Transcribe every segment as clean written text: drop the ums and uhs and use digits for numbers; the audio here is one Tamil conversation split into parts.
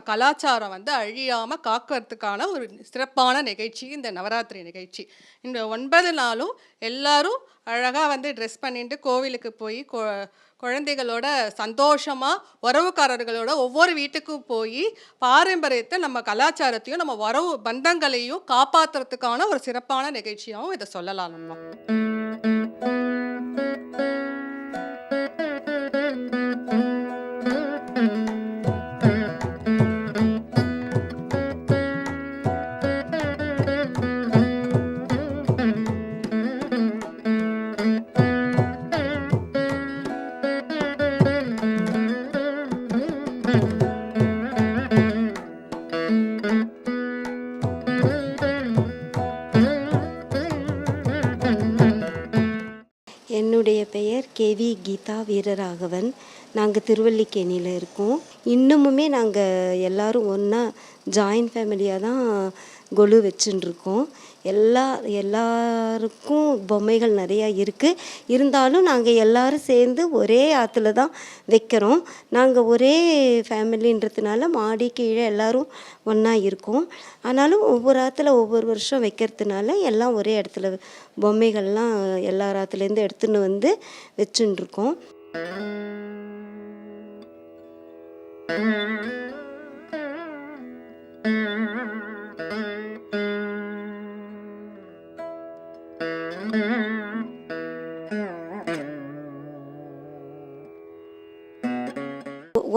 கலாச்சாரம் வந்து அழியாமல் காக்கிறதுக்கான ஒரு சிறப்பான நிகழ்ச்சி இந்த நவராத்திரி நிகழ்ச்சி. இந்த 9 நாளும் எல்லாரும் அழகாக வந்து ட்ரெஸ் பண்ணிட்டு கோவிலுக்கு போய் குழந்தைகளோட சந்தோஷமாக உறவுக்காரர்களோட ஒவ்வொரு வீட்டுக்கும் போய் பாரம்பரியத்தை நம்ம கலாச்சாரத்தையும் நம்ம உறவு பந்தங்களையும் காப்பாற்றுறதுக்கான ஒரு சிறப்பான நிகழ்ச்சியாகவும் இதை சொல்லலாம் நம்ம. என்னுடைய பெயர் கேவி கீதா வீரராகவன். நாங்கள் திருவல்லிக்கேணியில் இருக்கோம். இன்னமுமே நாங்கள் எல்லோரும் ஒன்றா ஜாயின்ட் ஃபேமிலியாக தான் கொலு வச்சுட்டுருக்கோம். எல்லாருக்கும் பொம்மைகள் நிறையா இருக்குது. இருந்தாலும் நாங்கள் எல்லோரும் சேர்ந்து ஒரே ஆற்றுல தான் வைக்கிறோம். நாங்கள் ஒரே ஃபேமிலின்றதுனால மாடி கீழே எல்லோரும் ஒன்றா இருக்கோம். ஆனாலும் ஒவ்வொரு ஆற்றுல ஒவ்வொரு வருஷம் வைக்கிறதுனால எல்லாம் ஒரே இடத்துல பொம்மைகள்லாம் எல்லா ஆற்றுலேருந்து எடுத்துன்னு வந்து வச்சுட்டுருக்கோம்.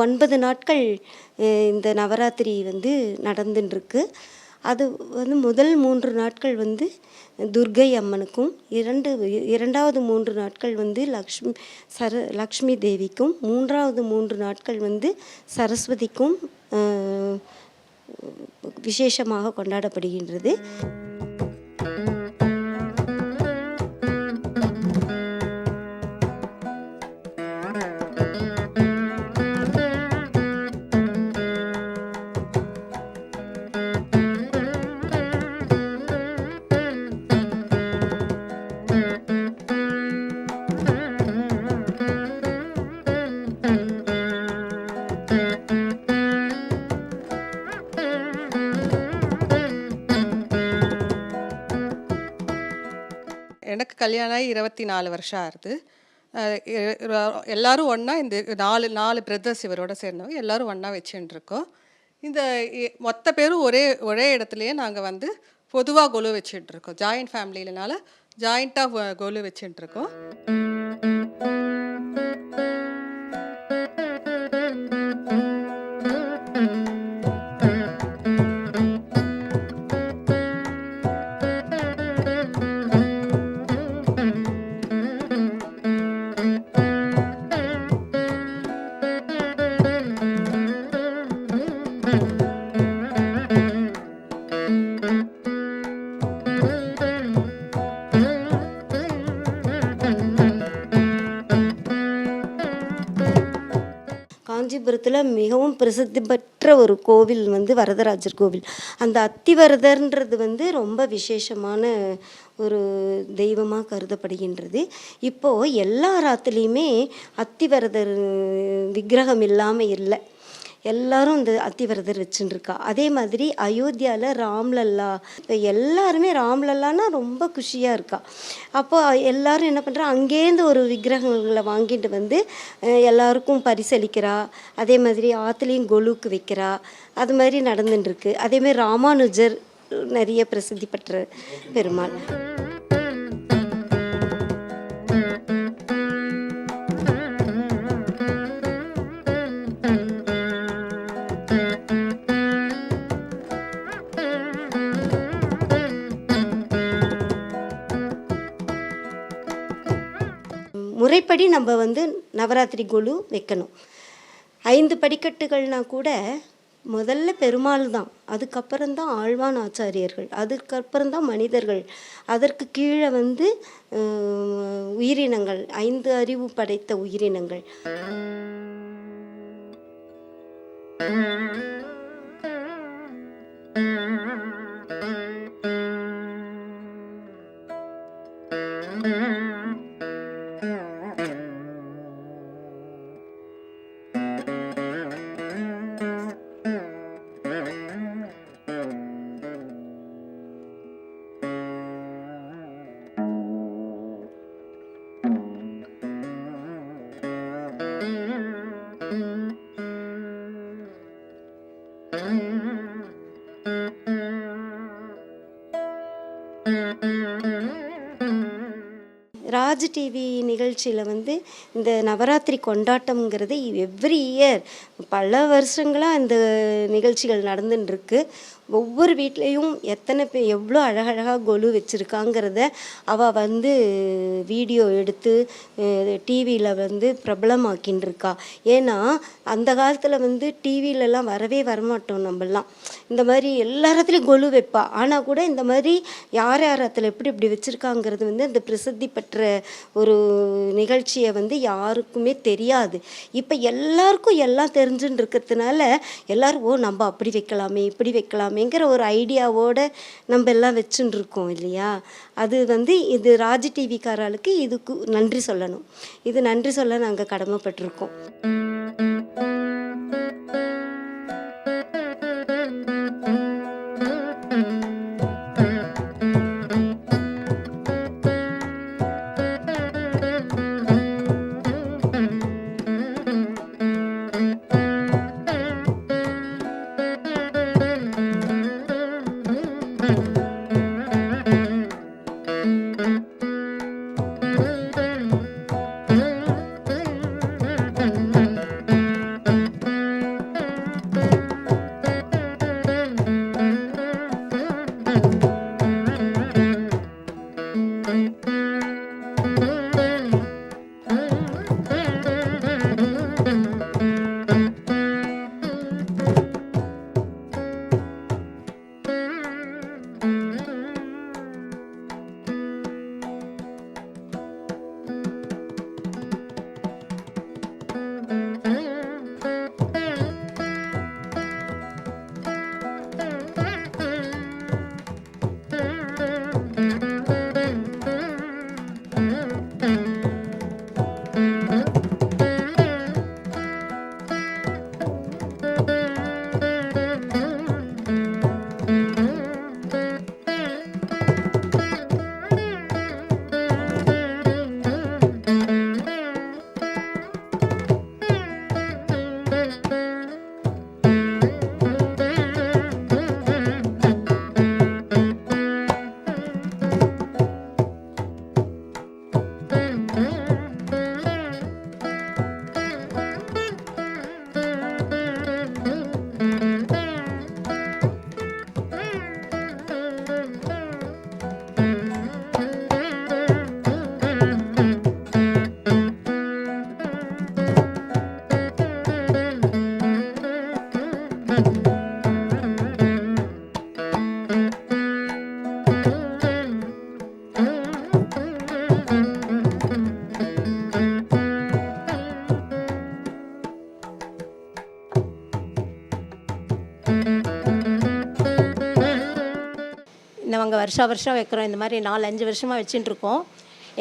ஒன்பது நாட்கள் இந்த நவராத்திரி வந்து நடந்துட்டுருக்கு. அது வந்து முதல் 3 நாட்கள் வந்து துர்க்கை அம்மனுக்கும், இரண்டாவது 3 நாட்கள் வந்து லக்ஷ்மி தேவிக்கும், மூன்றாவது 3 நாட்கள் வந்து சரஸ்வதிக்கும் விசேஷமாக கொண்டாடப்படுகின்றது. எனக்கு கல்யாணம் ஆகி 24 வருஷம் ஆகுது. எல்லோரும் ஒன்றா இந்த 4 பிரதர்ஸ் இவரோட சேர்ந்தவங்க எல்லோரும் ஒன்றா வச்சுட்டுருக்கோம். இந்த மொத்த பேரும் ஒரே இடத்துலையே நாங்கள் வந்து பொதுவாக கொலு வச்சுட்டுருக்கோம். ஜாயிண்ட் ஃபேமிலினால ஜாயிண்ட்டாக கொலு வச்சுட்டுருக்கோம். காஞ்சிபுரத்தில் மிகவும் பிரசித்தி பெற்ற ஒரு கோவில் வந்து வரதராஜர் கோவில். அந்த அத்திவரதர்ன்றது வந்து ரொம்ப விசேஷமான ஒரு தெய்வமாக கருதப்படுகின்றது. இப்போது எல்லா ராத்துலேயுமே அத்திவரதர் விக்கிரகம் இல்லாமல் இல்லை. எல்லாரும் இந்த அத்திவரதர் வச்சுருக்கா. அதே மாதிரி அயோத்தியாவில் ராம்லல்லா, இப்போ எல்லாருமே ராம்லல்லான்னா ரொம்ப குஷியாக இருக்கா. அப்போ எல்லோரும் என்ன பண்ணுறா, அங்கேருந்து ஒரு விக்கிரகங்களை வாங்கிட்டு வந்து எல்லாருக்கும் பரிசளிக்கிறா. அதே மாதிரி ஆற்றுலேயும் கொலுக்கு வைக்கிறா. அது மாதிரி நடந்துட்டுருக்கு. அதேமாதிரி ராமானுஜர் நிறைய பிரசித்தி பெற்ற பெருமாள். முறைப்படி நம்ம வந்து நவராத்திரி கொலு வைக்கணும். 5 படிக்கட்டுகள்னால் கூட முதல்ல பெருமாள் தான், அதுக்கப்புறம்தான் ஆழ்வான் ஆச்சாரியர்கள், அதுக்கப்புறம்தான் மனிதர்கள், அதற்கு கீழே வந்து உயிரினங்கள், 5 அறிவு படைத்த உயிரினங்கள். டிவி நிகழ்ச்சியில் வந்து இந்த நவராத்திரி கொண்டாட்டம்ங்கிறது எவ்ரி இயர் பல வருஷங்களாக இந்த நிகழ்ச்சிகள் நடந்துன்னு இருக்கு. ஒவ்வொரு வீட்லேயும் எத்தனை எவ்வளோ அழகழகாக கொலு வச்சுருக்காங்கிறத அவள் வந்து வீடியோ எடுத்து டிவியில் வந்து பிரபலமாக்கின்னு இருக்கா. ஏன்னா அந்த காலத்தில் வந்து டிவிலெலாம் வரவே வரமாட்டோம் நம்மலாம். இந்த மாதிரி எல்லாத்துலேயும் கொலு வைப்பா. ஆனால் கூட இந்த மாதிரி யார் யார் அதில் எப்படி இப்படி வச்சுருக்காங்கிறது வந்து அந்த பிரசித்தி பெற்ற ஒரு நிகழ்ச்சியை வந்து யாருக்குமே தெரியாது. இப்போ எல்லாருக்கும் எல்லாம் தெரிஞ்சுன்னு இருக்கிறதுனால எல்லோரும் ஓ நம்ம அப்படி வைக்கலாமே இப்படி வைக்கலாமேங்கிற ஒரு ஐடியாவோடு நம்ம எல்லாம் வச்சுன்னு இருக்கோம் இல்லையா. அது வந்து இது ராஜ் டிவிக்காரர்களுக்கு இதுக்கு நன்றி சொல்லணும். இது நன்றி சொல்ல நாங்கள் கடமைப்பட்டிருக்கோம். நாங்கள் வருஷம் வைக்கிறோம். இந்த மாதிரி 4-5 வருஷமாக வச்சுட்டுருக்கோம்.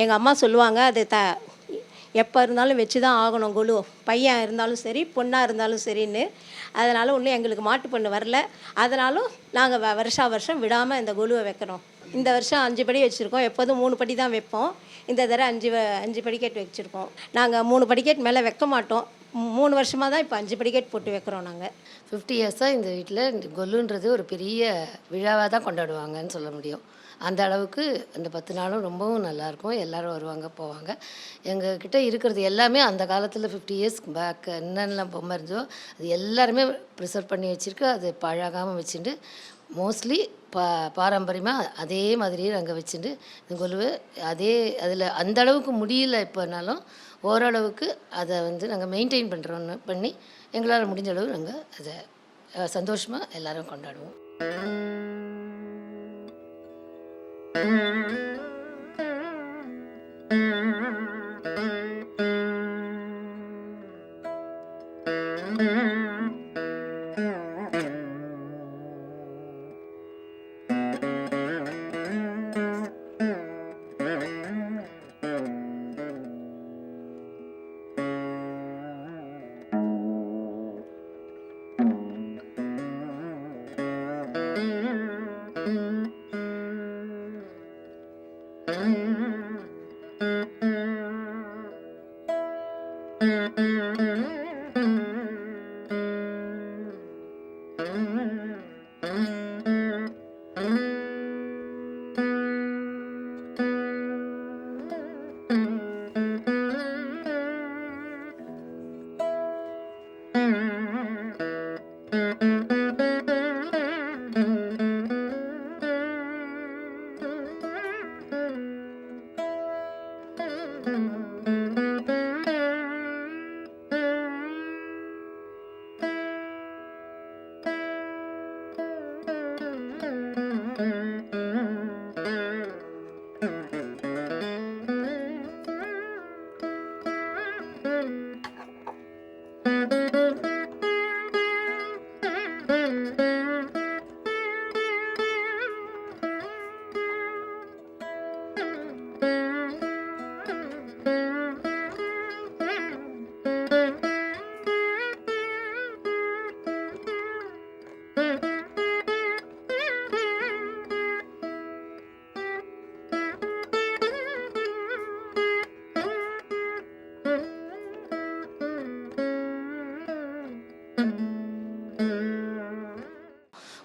எங்கள் அம்மா சொல்லுவாங்க, அது எப்போ இருந்தாலும் வச்சு தான் ஆகணும் கொலு, பையன் இருந்தாலும் சரி பொண்ணாக இருந்தாலும் சரின்னு. அதனால் ஒன்றும் எங்களுக்கு மாட்டு பொண்ணு வரல. அதனாலும் நாங்கள் வருஷம் விடாமல் இந்த கொலுவை வைக்கிறோம். இந்த வருஷம் 5 படி வச்சுருக்கோம். எப்போதும் 3 படி தான் வைப்போம். இந்த தடவை 5 படிக்கட் வச்சுருக்கோம். நாங்கள் 3 படிக்கட் மேலே வைக்க மாட்டோம். 3 வருஷமாக தான் இப்போ 5 படிக்கட் போட்டு வைக்கிறோம். நாங்கள் 50 இயர்ஸாக இந்த வீட்டில் இந்த கொலுன்றது ஒரு பெரிய விழாவாக தான் கொண்டாடுவாங்கன்னு சொல்ல முடியும். அந்த அளவுக்கு அந்த 10 நாளும் ரொம்பவும் நல்லாயிருக்கும். எல்லோரும் வருவாங்க போவாங்க. எங்கள் கிட்டே இருக்கிறது எல்லாமே அந்த காலத்தில் 50 இயர்ஸ்க்கு பேக் என்னென்னலாம் பொம்மை இருந்தோ அது எல்லாருமே ப்ரிசர்வ் பண்ணி வச்சுருக்கு. அது பழகாமல் வச்சுட்டு மோஸ்ட்லி பாரம்பரியமாக அதே மாதிரியே நாங்கள் வச்சுட்டு இந்த கொலுவை அதில் அந்த அளவுக்கு முடியல இப்போனாலும் ஓரளவுக்கு அதை வந்து நாங்கள் மெயின்டைன் பண்ணுறோன்னு பண்ணி எங்களால் முடிஞ்ச அளவு நாங்கள் அதை சந்தோஷமாக எல்லோரும் கொண்டாடுவோம்.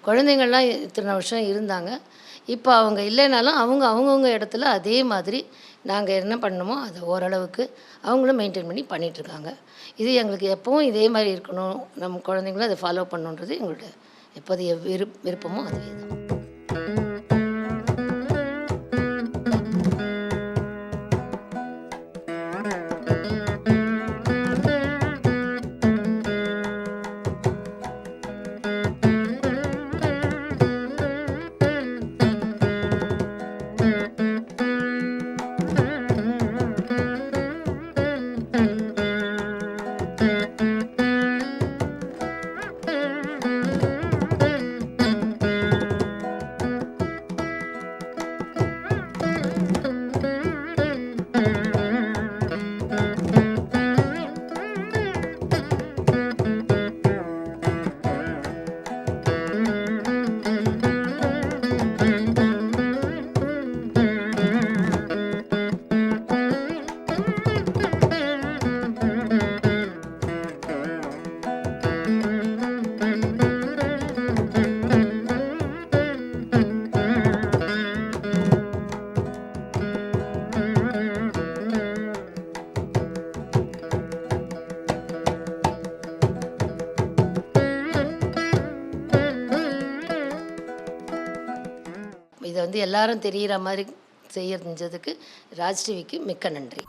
குழந்தைங்கள்லாம் இத்தனை வருஷம் இருந்தாங்க. இப்போ அவங்க இல்லைனாலும் அவங்கவுங்க இடத்துல அதே மாதிரி நாங்கள் என்ன பண்ணணுமோ அதை ஓரளவுக்கு அவங்களும் மெயின்டைன் பண்ணி பண்ணிகிட்ருக்காங்க. இது எங்களுக்கு எப்போவும் இதே மாதிரி இருக்கணும், நம்ம குழந்தைங்களும் அதை ஃபாலோ பண்ணணுன்றது எங்களோட எப்போதைய விருப்பமோ அதுவே தான். இதை வந்து எல்லாரும் தெரிகிற மாதிரி செய்யறதுக்கு ராஜ் டிவிக்கு மிக்க நன்றி.